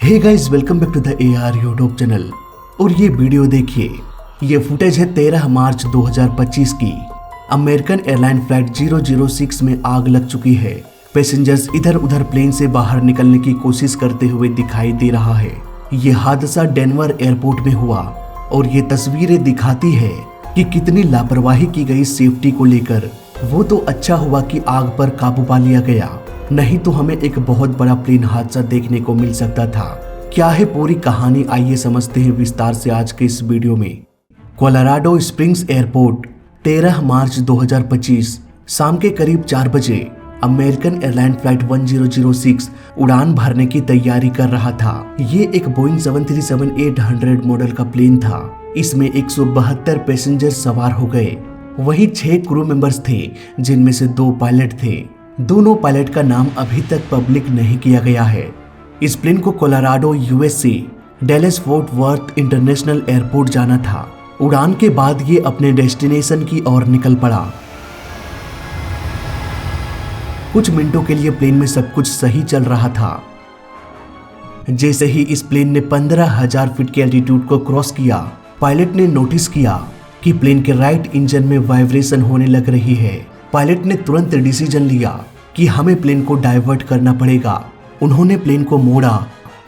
Hey guys, welcome back to the AR YouTube channel. और ये video देखिए, ये फुटेज है 13 मार्च 2025 की। अमेरिकन एयरलाइन फ्लाइट 006 में आग लग चुकी है। पैसेंजर्स इधर उधर प्लेन से बाहर निकलने की कोशिश करते हुए दिखाई दे रहा है। ये हादसा डेनवर एयरपोर्ट में हुआ और ये तस्वीरें दिखाती है कि कितनी लापरवाही की गई सेफ्टी को लेकर। वो तो अच्छा हुआ कि आग पर काबू पा लिया गया, नहीं तो हमें एक बहुत बड़ा प्लेन हादसा देखने को मिल सकता था। क्या है पूरी कहानी, आइए समझते हैं विस्तार से आज के इस वीडियो में। कोलोराडो स्प्रिंग्स एयरपोर्ट 13 मार्च 2025 शाम के करीब 4 बजे अमेरिकन एयरलाइन फ्लाइट 1006 उड़ान भरने की तैयारी कर रहा था। ये एक बोइंग 737-800 मॉडल का प्लेन था। इसमें 172 पैसेंजर सवार हो गए। वहीं 6 क्रू मेंबर्स थे, जिनमें से 2 पायलट थे। दोनों पायलट का नाम अभी तक पब्लिक नहीं किया गया है। इस प्लेन को Colorado USA Dallas fort worth international airport जाना था। उड़ान के बाद ये अपने डेस्टिनेशन की ओर निकल पड़ा। कुछ मिनटों के लिए प्लेन में सब कुछ सही चल रहा था। जैसे ही इस प्लेन ने 15,000 फीट के एल्टीट्यूड को क्रॉस किया, पायलट ने नोटिस किया कि प्लेन के राइट इंजन में वाइब्रेशन होने लग रही है। पायलट ने तुरंत डिसीजन लिया कि हमें प्लेन को डाइवर्ट करना पड़ेगा। उन्होंने प्लेन को मोड़ा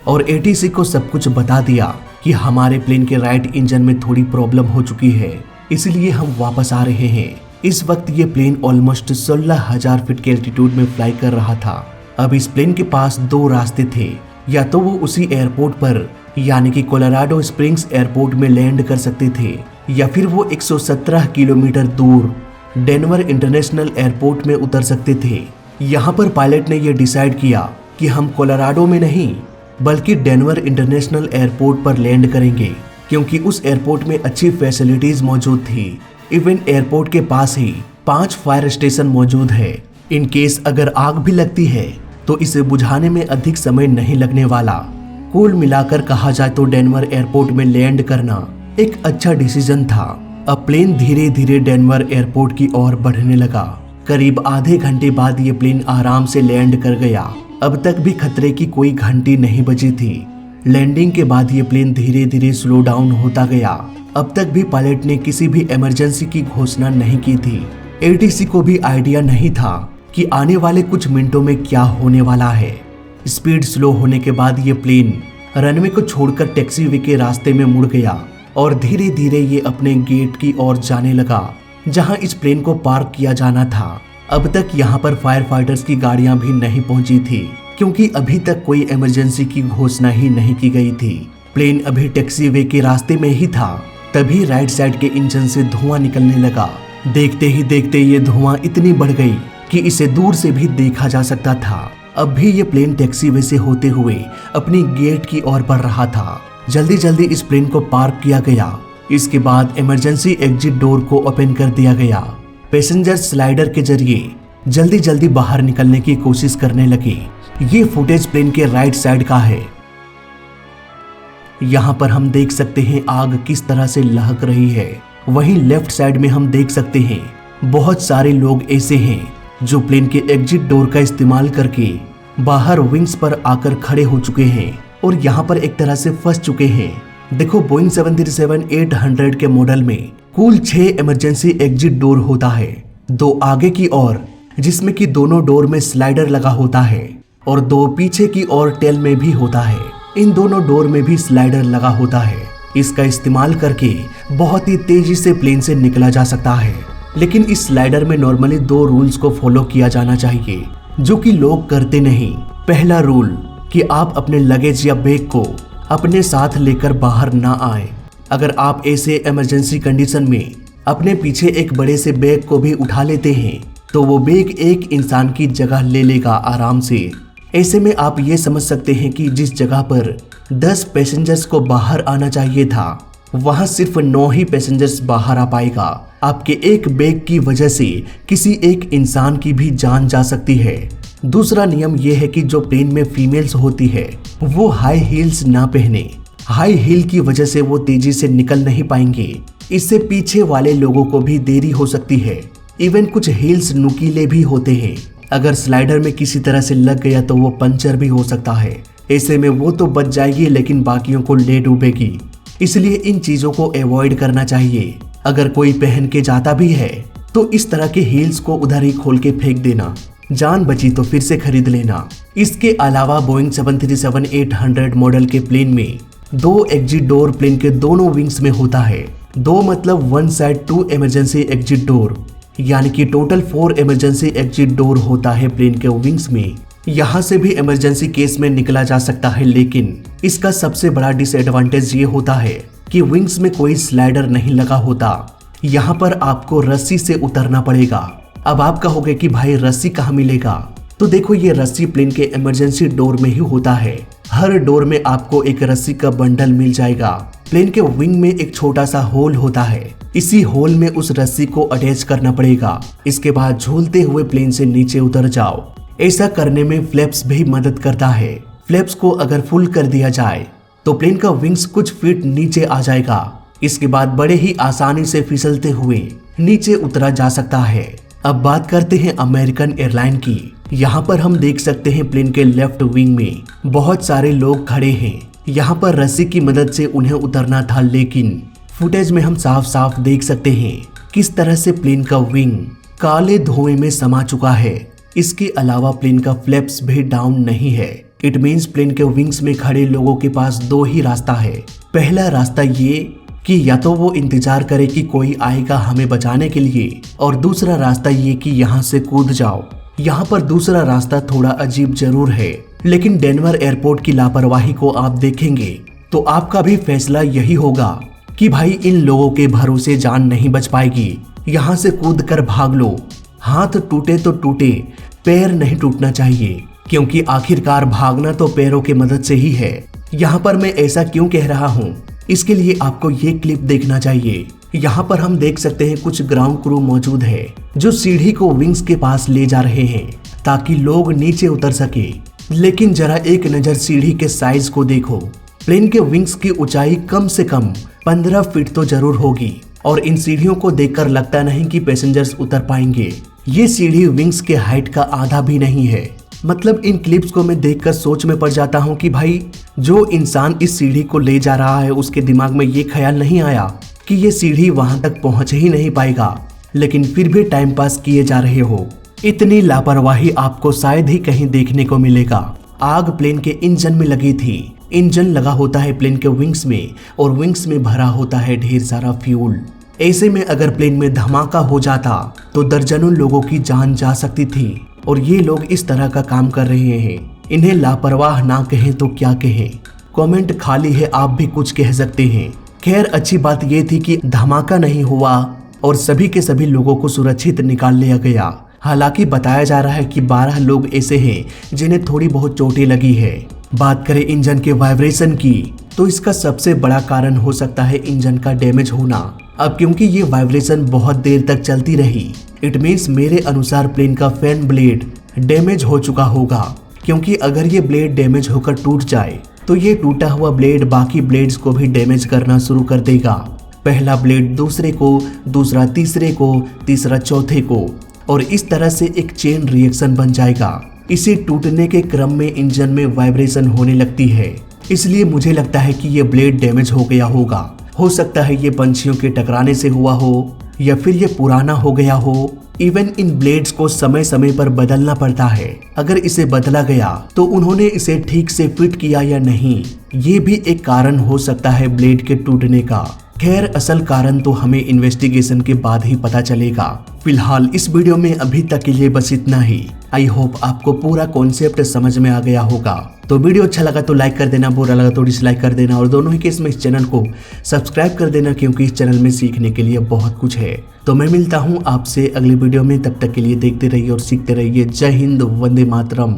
और ATC को सब कुछ बता दिया कि हमारे प्लेन के राइट इंजन में थोड़ी प्रॉब्लम हो चुकी है, इसलिए हम वापस आ रहे हैं। इस वक्त ये प्लेन ऑलमोस्ट 16,000 फीट के एल्टीट्यूड में फ्लाई कर रहा था। अब इस प्लेन के पास 2 रास्ते थे, या तो वो उसी एयरपोर्ट पर यानी कि कोलोराडो स्प्रिंग्स एयरपोर्ट में लैंड कर सकते थे, या फिर वो 117 किलोमीटर दूर डेनवर इंटरनेशनल एयरपोर्ट में उतर सकते थे। यहाँ पर पायलट ने यह डिसाइड किया कि हम कोलोराडो में नहीं बल्कि डेनवर इंटरनेशनल एयरपोर्ट पर लैंड करेंगे, क्योंकि उस एयरपोर्ट में अच्छी फैसिलिटीज मौजूद थी। इवन एयरपोर्ट के पास ही 5 फायर स्टेशन मौजूद है। इन केस अगर आग भी लगती है तो इसे बुझाने में अधिक समय नहीं लगने वाला। कुल मिलाकर कहा जाए तो डेनवर एयरपोर्ट में लैंड करना एक अच्छा डिसीजन था। अब प्लेन धीरे धीरे डेनवर एयरपोर्ट की ओर बढ़ने लगा। करीब आधे घंटे बाद ये प्लेन आराम से लैंड कर गया। अब तक भी खतरे की कोई घंटी नहीं बजी थी। लैंडिंग के बाद ये प्लेन धीरे धीरे स्लो डाउन होता गया। अब तक भी पायलट ने किसी भी इमरजेंसी की घोषणा नहीं की थी। ATC को भी आइडिया नहीं था कि आने वाले कुछ मिनटों में क्या होने वाला है। स्पीड स्लो होने के बाद ये प्लेन रनवे को छोड़कर टैक्सीवे के रास्ते में मुड़ गया और धीरे धीरे ये अपने गेट की ओर जाने लगा, जहां इस प्लेन को पार्क किया जाना था। अब तक यहाँ पर फायर फाइटर्स की गाड़ियां भी नहीं पहुंची थी, क्योंकि अभी तक कोई इमरजेंसी की घोषणा ही नहीं की गई थी। प्लेन अभी टैक्सीवे के रास्ते में ही था, तभी राइट साइड के इंजन से धुआं निकलने लगा। देखते ही देखते ये धुआं इतनी बढ़ गई कि इसे दूर से भी देखा जा सकता था। अब भी ये प्लेन टैक्सीवे से होते हुए अपनी गेट की ओर बढ़ रहा था। जल्दी जल्दी इस प्लेन को पार्क किया गया। इसके बाद इमरजेंसी एग्जिट डोर को ओपन कर दिया गया। पैसेंजर स्लाइडर के जरिए जल्दी जल्दी बाहर निकलने की कोशिश करने लगे। ये फुटेज प्लेन के राइट साइड का है। यहाँ पर हम देख सकते हैं आग किस तरह से लहक रही है। वहीं लेफ्ट साइड में हम देख सकते हैं बहुत सारे लोग ऐसे हैं जो प्लेन के एग्जिट डोर का इस्तेमाल करके बाहर विंग्स पर आकर खड़े हो चुके हैं और यहाँ पर एक तरह से फंस चुके हैं। देखो, बोइंग 737-800 के मॉडल में कुल 6 इमरजेंसी एग्जिट डोर होता है। 2 आगे की ओर, जिसमें कि दोनों डोर में स्लाइडर लगा होता है, और 2 पीछे की ओर टेल में भी होता है। इन दोनों डोर में भी स्लाइडर लगा होता है। इसका इस्तेमाल करके बहुत ही तेजी से प्लेन से निकला जा सकता है। लेकिन इस स्लाइडर में नॉर्मली 2 रूल्स को फॉलो किया जाना चाहिए, जो कि लोग करते नहीं। पहला रूल कि आप अपने लगेज या बैग को अपने साथ लेकर बाहर ना आए। अगर आप ऐसे इमरजेंसी कंडीशन में अपने पीछे एक बड़े से बैग को भी उठा लेते हैं तो वो बैग एक इंसान की जगह ले लेगा आराम से। ऐसे में आप ये समझ सकते हैं कि जिस जगह पर 10 पैसेंजर्स को बाहर आना चाहिए था, वहां सिर्फ 9 ही पैसेंजर्स बाहर आ पाएगा। आपके एक बैग की वजह से किसी एक इंसान की भी जान जा सकती है। दूसरा नियम यह है कि जो प्लेन में फीमेल्स होती है वो हाई हील्स ना पहने। हाई हील की वजह से वो तेजी से निकल नहीं पाएंगे। इससे पीछे वाले लोगों को भी देरी हो सकती है। इवन कुछ हील्स नुकीले भी होते हैं। अगर स्लाइडर में किसी तरह से लग गया तो वो पंचर भी हो सकता है। ऐसे में वो तो बच जाएगी लेकिन बाकियों को ले डूबेगी। इसलिए इन चीजों को अवॉइड करना चाहिए। अगर कोई पहन के जाता भी है तो इस तरह के हील्स को उधर ही खोल के फेंक देना। जान बची तो फिर से खरीद लेना। इसके अलावा बोइंग 737-800 मॉडल के प्लेन में 2 एग्जिट डोर प्लेन के दोनों विंग्स में होता है। 2 मतलब 1 साइड 2 इमरजेंसी एग्जिट डोर, यानी कि टोटल 4 इमरजेंसी एग्जिट डोर होता है प्लेन के विंग्स में। यहाँ से भी इमरजेंसी केस में निकला जा सकता है, लेकिन इसका सबसे बड़ा डिसएडवांटेज ये होता है कि विंग्स में कोई स्लाइडर नहीं लगा होता। यहाँ पर आपको रस्सी से उतरना पड़ेगा। अब आप कहोगे कि भाई रस्सी कहाँ मिलेगा? तो देखो, ये रस्सी प्लेन के इमरजेंसी डोर में ही होता है। हर डोर में आपको एक रस्सी का बंडल मिल जाएगा। प्लेन के विंग में एक छोटा सा होल होता है, इसी होल में उस रस्सी को अटैच करना पड़ेगा। इसके बाद झूलते हुए प्लेन से नीचे उतर जाओ। ऐसा करने में फ्लैप्स भी मदद करता है। फ्लैप्स को अगर फुल कर दिया जाए तो प्लेन का विंग्स कुछ फीट नीचे आ जाएगा। इसके बाद बड़े ही आसानी से फिसलते हुए नीचे उतरा जा सकता है। अब बात करते हैं अमेरिकन एयरलाइन की। यहाँ पर हम देख सकते हैं प्लेन के लेफ्ट विंग में बहुत सारे लोग खड़े हैं। यहाँ पर रस्सी की मदद से उन्हें उतरना था, लेकिन फुटेज में हम साफ साफ देख सकते हैं किस तरह से प्लेन का विंग काले धुएं में समा चुका है। इसके अलावा प्लेन का फ्लैप्स भी डाउन नहीं है। इट मीन्स प्लेन के विंग्स में खड़े लोगों के पास 2 ही रास्ता है। पहला रास्ता ये कि या तो वो इंतजार करे कि कोई आएगा हमें बचाने के लिए, और दूसरा रास्ता ये कि यहाँ से कूद जाओ। यहाँ पर दूसरा रास्ता थोड़ा अजीब जरूर है, लेकिन डेनवर एयरपोर्ट की लापरवाही को आप देखेंगे तो आपका भी फैसला यही होगा कि भाई इन लोगों के भरोसे जान नहीं बच पाएगी। यहाँ से कूद कर भाग लो। हाथ टूटे तो टूटे, पैर नहीं टूटना चाहिए, क्योंकि आखिरकार भागना तो पैरों की मदद से ही है। यहाँ पर मैं ऐसा क्यों कह रहा हूँ, इसके लिए आपको ये क्लिप देखना चाहिए। यहाँ पर हम देख सकते हैं कुछ ग्राउंड क्रू मौजूद है जो सीढ़ी को विंग्स के पास ले जा रहे हैं ताकि लोग नीचे उतर सके। लेकिन जरा एक नजर सीढ़ी के साइज को देखो। प्लेन के विंग्स की ऊंचाई कम से कम 15 फीट तो जरूर होगी, और इन सीढ़ियों को देखकर लगता नहीं कि पैसेंजर्स उतर पाएंगे। ये सीढ़ी विंग्स के हाइट का आधा भी नहीं है। मतलब इन क्लिप्स को मैं देखकर सोच में पड़ जाता हूँ कि भाई जो इंसान इस सीढ़ी को ले जा रहा है उसके दिमाग में ये ख्याल नहीं आया कि ये सीढ़ी वहां तक पहुंच ही नहीं पाएगा, लेकिन फिर भी टाइम पास किए जा रहे हो। इतनी लापरवाही आपको शायद ही कहीं देखने को मिलेगा। आग प्लेन के इंजन में लगी थी। इंजन लगा होता है प्लेन के विंग्स में, और विंग्स में भरा होता है ढेर सारा फ्यूल। ऐसे में अगर प्लेन में धमाका हो जाता तो दर्जनों लोगों की जान जा सकती थी, और ये लोग इस तरह का काम कर रहे हैं। इन्हें लापरवाह ना कहें तो क्या कहें। कमेंट खाली है, आप भी कुछ कह सकते हैं। खैर, अच्छी बात ये थी कि धमाका नहीं हुआ और सभी के सभी लोगों को सुरक्षित निकाल लिया गया। हालांकि बताया जा रहा है कि 12 लोग ऐसे हैं जिन्हें थोड़ी बहुत चोटें लगी है। बात करें इंजन के वाइब्रेशन की, तो इसका सबसे बड़ा कारण हो सकता है इंजन का डैमेज होना। अब क्योंकि ये वाइब्रेशन बहुत देर तक चलती रही, इट मीन्स मेरे अनुसार प्लेन का फैन ब्लेड डैमेज हो चुका होगा। क्योंकि अगर ये ब्लेड डैमेज होकर टूट जाए तो ये टूटा हुआ ब्लेड बाकी ब्लेड्स को भी डैमेज करना शुरू कर देगा। पहला ब्लेड दूसरे को, दूसरा तीसरे को, तीसरा चौथे को, और इस तरह से एक चेन रिएक्शन बन जाएगा। इसे टूटने के क्रम में इंजन में वाइब्रेशन होने लगती है। इसलिए मुझे लगता है कि ये ब्लेड डैमेज हो गया होगा। हो सकता है ये पंछियों के टकराने से हुआ हो, या फिर ये पुराना हो गया हो। इवन इन ब्लेड्स को समय समय पर बदलना पड़ता है। अगर इसे बदला गया तो उन्होंने इसे ठीक से फिट किया या नहीं, ये भी एक कारण हो सकता है ब्लेड के टूटने का। खैर, असल कारण तो हमें इन्वेस्टिगेशन के बाद ही पता चलेगा। फिलहाल इस वीडियो में अभी तक के लिए बस इतना ही। आई होप आपको पूरा कॉन्सेप्ट समझ में आ गया होगा। तो वीडियो अच्छा लगा तो लाइक कर देना, बुरा लगा तो डिसलाइक कर देना, और दोनों ही केस में इस चैनल को सब्सक्राइब कर देना, क्योंकि इस चैनल में सीखने के लिए बहुत कुछ है। तो मैं मिलता हूँ आपसे अगली वीडियो में। तब तक के लिए देखते रहिए और सीखते रहिए। जय हिंद, वंदे मातरम।